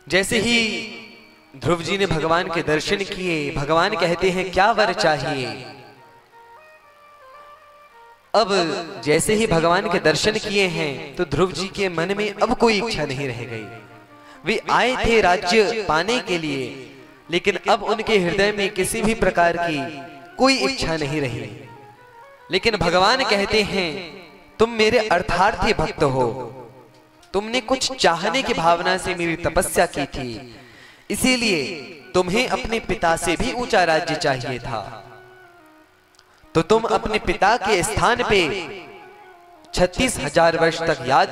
जैसे ही ध्रुव जी ने भगवान के दर्शन किए, भगवान कहते हैं क्या वर चाहिए। अब जैसे ही भगवान के दर्शन किए हैं तो ध्रुव जी के मन में अब कोई इच्छा नहीं रह गई। वे आए थे राज्य पाने के लिए, लेकिन अब उनके हृदय में किसी भी प्रकार की कोई इच्छा नहीं रही। लेकिन भगवान कहते हैं तुम मेरे अर्थार्थी भक्त हो, तुमने कुछ चाहने की भावना से मेरी तपस्या की थी, इसीलिए तुम्हें अपने पिता से भी ऊंचा राज्य चाहिए था। तो तुम अपने पिता के स्थान पे 36,000 वर्ष तक याद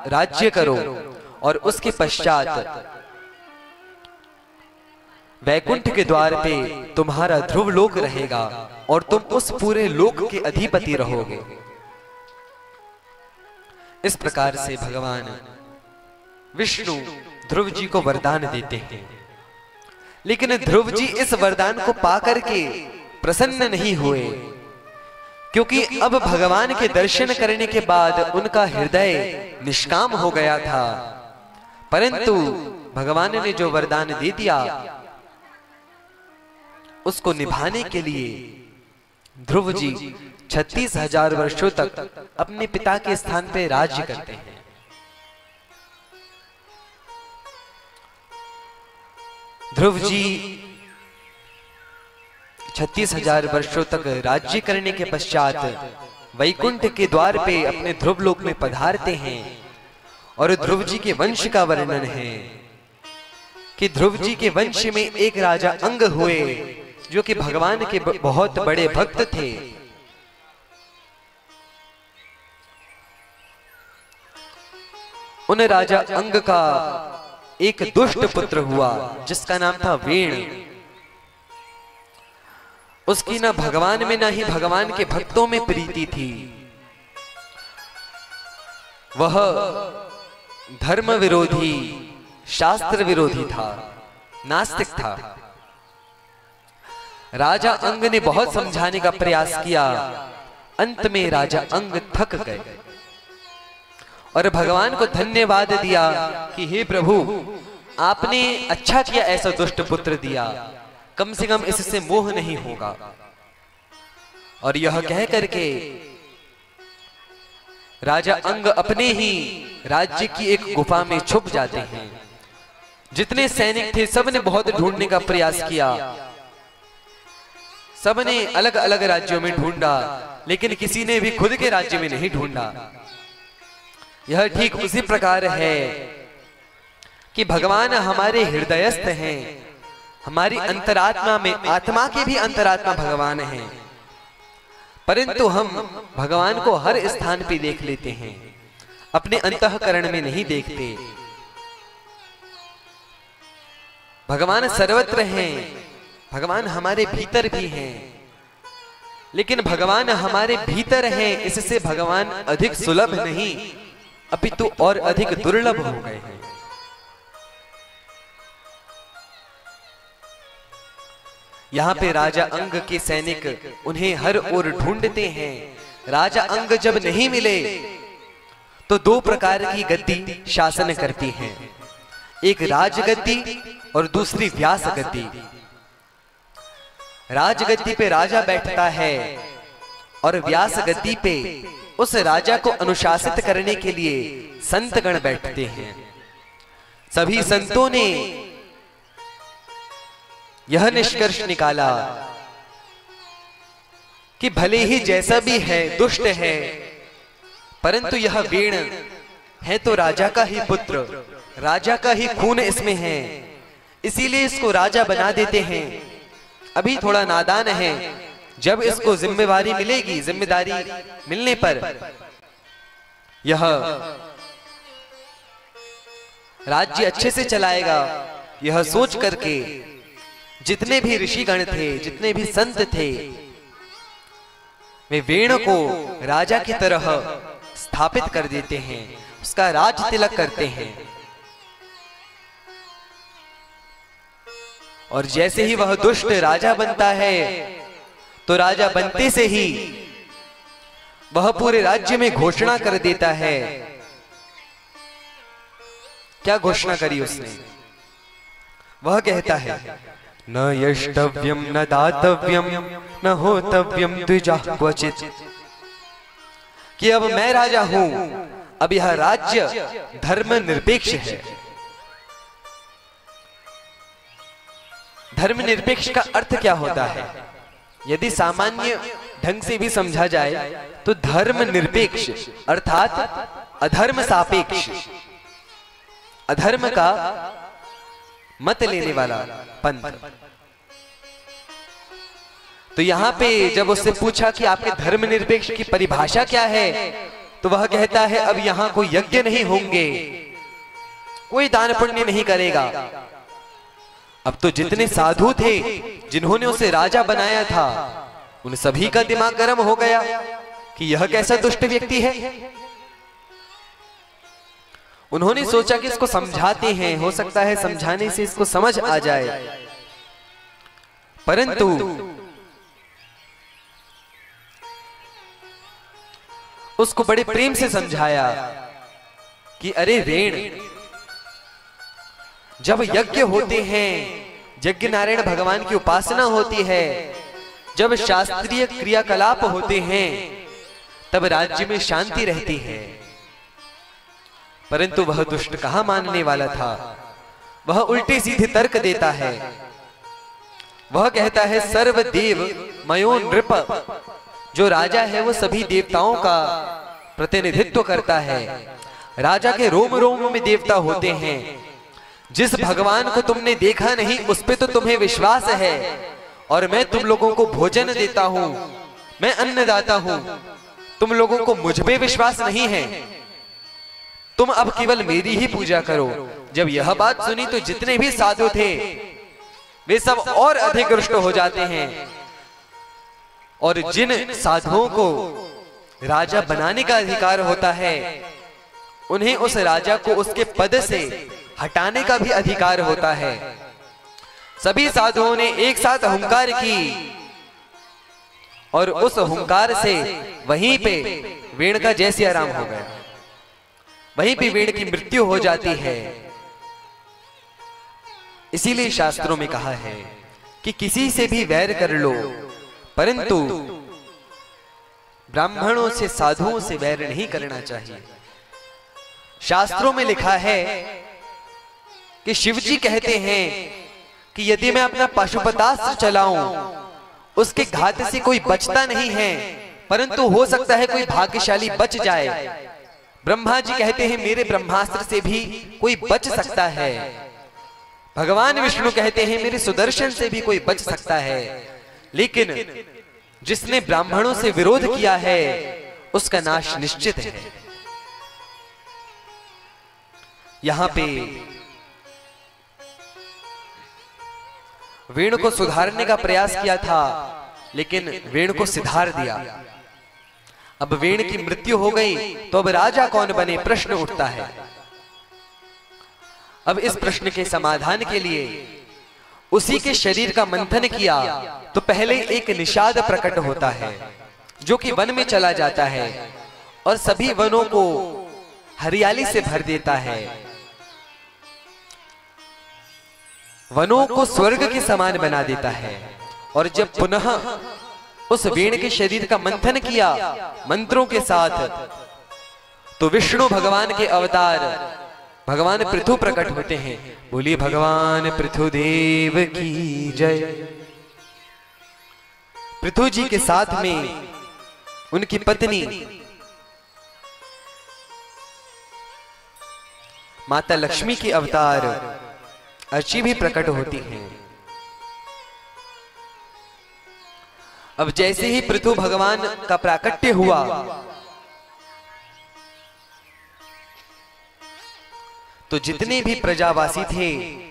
राज्य करो और उसके पश्चात वैकुंठ के द्वार पे तुम्हारा ध्रुव लोक रहेगा और तुम उस पूरे लोक के अधिपति रहोगे। इस प्रकार से भगवान विष्णु ध्रुव जी को वरदान देते हैं। लेकिन ध्रुव जी इस वरदान को पाकर के प्रसन्न नहीं हुए, क्योंकि अब भगवान के दर्शन करने के बाद उनका हृदय निष्काम हो गया था। परंतु भगवान ने जो वरदान दे दिया उसको निभाने के लिए ध्रुव जी 36,000 वर्षों तक अपने पिता के स्थान पर राज्य करते हैं। ध्रुव जी 36,000 वर्षों तक राज्य करने के पश्चात वैकुंठ के द्वार पे अपने ध्रुव लोक में पधारते हैं। और ध्रुव जी के वंश का वर्णन है कि ध्रुव जी के वंश में एक राजा अंग हुए, जो कि भगवान के बहुत बड़े भक्त थे। उन राजा अंग का एक दुष्ट पुत्र हुआ जिसका नाम था वेण। उसकी ना भगवान में ना ही भगवान के भक्तों में प्रीति थी। वह धर्म विरोधी, शास्त्र विरोधी था, नास्तिक था। राजा अंग ने बहुत समझाने का प्रयास किया, अंत में राजा अंग थक गए और भगवान को धन्यवाद दिया कि हे प्रभु, आपने अच्छा किया ऐसा दुष्ट पुत्र दिया, कम से कम इससे मोह नहीं होगा। और यह कह करके राजा अंग अपने ही राज्य की एक गुफा में छुप जाते हैं। जितने सैनिक थे सबने बहुत ढूंढने का प्रयास किया, सबने अलग अलग राज्यों में ढूंढा, लेकिन किसी ने भी खुद के राज्य में नहीं ढूंढा। यह ठीक उसी प्रकार है कि भगवान हमारे हृदयस्थ हैं, हमारी अंतरात्मा में, आत्मा के भी अंतरात्मा भगवान हैं, परंतु हम भगवान को हर स्थान पे देख लेते हैं, अपने अंतःकरण में नहीं देखते। भगवान सर्वत्र हैं, भगवान हमारे भीतर भी हैं, लेकिन भगवान हमारे भीतर हैं इससे भगवान अधिक सुलभ नहीं अपितु और अधिक दुर्लभ हो गए हैं। यहाँ पे राजा अंग के सैनिक उन्हें हर ओर ढूंढते हैं। राजा अंग जब नहीं मिले तो दो प्रकार की गद्दी शासन करती हैं, एक राजगद्दी और दूसरी व्यास गद्दी। राजगद्दी पे राजा बैठता है और व्यास गद्दी पे उस राजा को अनुशासित करने के लिए संतगण बैठते हैं। सभी संतों ने यह निष्कर्ष निकाला कि भले ही जैसा भी है दुष्ट है, परंतु यह वेण है तो राजा का ही पुत्र, राजा का ही खून इसमें है, इसीलिए इसको राजा बना देते हैं। अभी थोड़ा नादान है, जब इसको जिम्मेवारी मिलेगी, जिम्मेदारी मिलने पर यह राज्य अच्छे से चलाएगा, यह सोच करके जितने भी ऋषिगण थे, जितने भी संत थे, वे वेण को राजा की तरह स्थापित कर देते हैं, उसका राज तिलक करते हैं। और जैसे ही वह दुष्ट राजा बनता है तो राजा बनते से ही वह पूरे राज्य में घोषणा कर देता है। क्या घोषणा करी उसने? वह कहता है न यष्टव्यम न दातव्यम न होतव्यम द्विजा क्वचित, कि अब मैं राजा हूं, अब यह राज्य धर्म निरपेक्ष है। धर्म निरपेक्ष का अर्थ क्या होता है? यदि सामान्य ढंग से भी समझा जाए तो धर्म निरपेक्ष अर्थात अधर्म सापेक्ष, अधर्म का मत लेने वाला पंथ। तो यहां पे जब उससे पूछा कि आपके धर्म निरपेक्ष की परिभाषा क्या है, तो वह कहता है अब यहां कोई यज्ञ नहीं होंगे, कोई दान पुण्य नहीं करेगा। अब तो जितने साधु थे जिन्होंने उसे राजा बनाया था, उन सभी का दिमाग गर्म हो गया कि यह कैसा दुष्ट व्यक्ति है। उन्होंने सोचा कि इसको समझाते हैं, हो सकता है समझाने से इसको समझ आ जाए। परंतु उसको बड़े प्रेम से समझाया कि अरे रेण, जब यज्ञ होते हैं, यज्ञ नारायण भगवान की उपासना होती है, जब शास्त्रीय क्रियाकलाप होते हैं, तब राज्य में शांति रहती है। परंतु वह दुष्ट कहां मानने वाला था, वह उल्टे सीधे तर्क देता है। वह कहता है सर्वदेव मयो नृप, जो राजा है वो सभी देवताओं का प्रतिनिधित्व करता है। राजा के रोम रोम में देवता होते हैं। जिस भगवान को तुमने देखा नहीं उस पे तो तुम्हें विश्वास है, और मैं तुम लोगों को भोजन देता हूं, मैं अन्नदाता हूं, तुम लोगों को मुझ पे विश्वास नहीं है, तुम अब केवल मेरी ही पूजा करो। जब यह बात सुनी तो जितने भी साधु थे वे सब और अधिक रुष्ट हो जाते हैं, और जिन साधुओं को राजा बनाने का अधिकार होता है, उन्हें उस राजा को उसके पद से हटाने का भी अधिकार होता है। सभी साधुओं ने एक साथ हुंकार की, और उस हुंकार से वहीं पे वेण का जैसे आराम हो गया, वहीं पे वेण की मृत्यु हो जाती है। इसीलिए शास्त्रों में कहा है कि किसी से भी वैर कर लो, परंतु ब्राह्मणों से, साधुओं से वैर नहीं करना चाहिए। शास्त्रों में लिखा है कि शिवजी कहते हैं कि यदि मैं अपना पाशुपतास्त्र चलाऊं, उसके घात से कोई बचता नहीं है, परंतु हो सकता है कोई भाग्यशाली बच जाए। ब्रह्मा जी कहते हैं मेरे ब्रह्मास्त्र से भी कोई बच सकता है। भगवान विष्णु कहते हैं मेरे सुदर्शन से भी कोई बच सकता है। लेकिन जिसने ब्राह्मणों से विरोध किया है उसका नाश निश्चित है। यहां पे वेण को सुधारने का प्रयास किया था, लेकिन वेण को सिधार दिया। अब वेण की मृत्यु हो गई तो अब राजा कौन बने, प्रश्न उठता है। अब इस प्रश्न के समाधान के लिए उसी के शरीर का मंथन किया तो पहले एक निषाद प्रकट होता है, जो कि वन में चला जाता है और सभी वनों को हरियाली से भर देता है, वनों को स्वर्ग के समान बना देता है। और जब पुनः उस वेण के शरीर का मंथन किया मंत्रों के साथ, तो विष्णु भगवान के अवतार भगवान पृथु प्रकट होते हैं। बोलिए भगवान पृथुदेव की जय। पृथु जी के साथ में उनकी पत्नी माता लक्ष्मी की अवतार अर्ची भी प्रकट होती हैं। अब जैसे ही पृथु भगवान का प्राकट्य हुआ, तो जितने भी प्रजावासी थे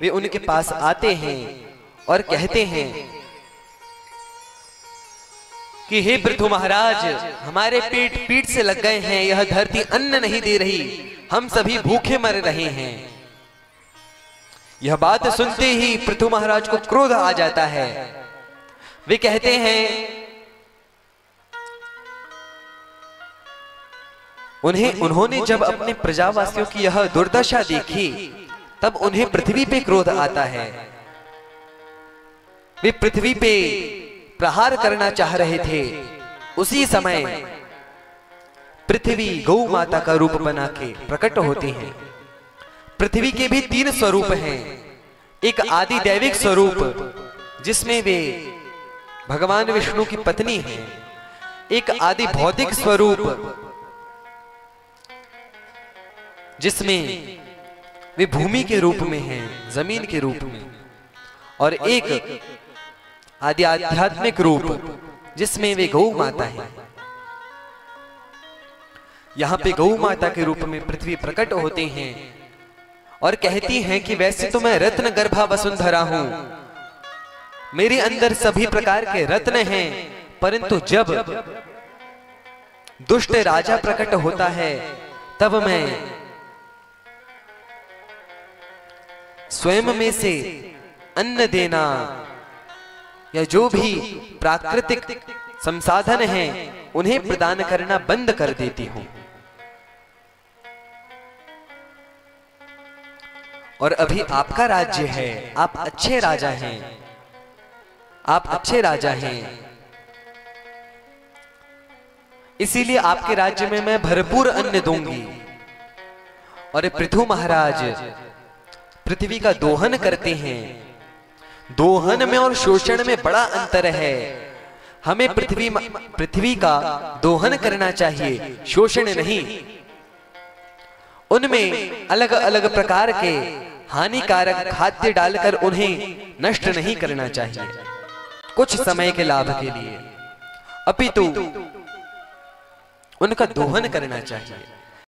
वे उनके पास आते हैं और कहते हैं कि हे पृथु महाराज, हमारे पेट पीठ से लग गए हैं, यह धरती अन्न नहीं दे रही, हम सभी भूखे मर रहे हैं। यह बात सुनते ही पृथु महाराज को क्रोध आ जाता है। वे कहते हैं, उन्होंने जब अपने प्रजावासियों की यह दुर्दशा देखी तब उन्हें पृथ्वी पे क्रोध आता है। वे पृथ्वी पे प्रहार करना चाह रहे थे। उसी समय पृथ्वी गौ माता का रूप बना के प्रकट होती है। पृथ्वी के भी 3 स्वरूप हैं। एक आदि दैविक स्वरूप जिसमें वे भगवान विष्णु की पत्नी हैं। एक आदि भौतिक स्वरूप जिसमें वे भूमि के रूप में हैं, जमीन के रूप में। और एक आदि आध्यात्मिक रूप जिसमें वे गौ माता है। यहां पे गौ माता के रूप में पृथ्वी प्रकट होते हैं और कहती हैं कि वैसे तो मैं रत्न गर्भा वसुंधरा हूं, मेरे अंदर सभी प्रकार के रत्न हैं, परंतु जब दुष्ट राजा प्रकट होता है तब मैं स्वयं में से अन्न देना या जो भी प्राकृतिक संसाधन हैं उन्हें प्रदान करना बंद कर देती हूं। और अभी आपका राज्य है, आप अच्छे राजा हैं, आप अच्छे राजा हैं, इसीलिए आपके राज्य में मैं भरपूर अन्न दूंगी। और पृथु महाराज पृथ्वी का दोहन करते हैं। दोहन में और शोषण में बड़ा अंतर है। हमें पृथ्वी का दोहन करना चाहिए, शोषण नहीं। उनमें अलग अलग प्रकार के हानिकारक खाद्य डालकर उन्हें नष्ट नहीं करना चाहिए कुछ समय के लाभ के लिए, अपितु उनका दोहन करना चाहिए।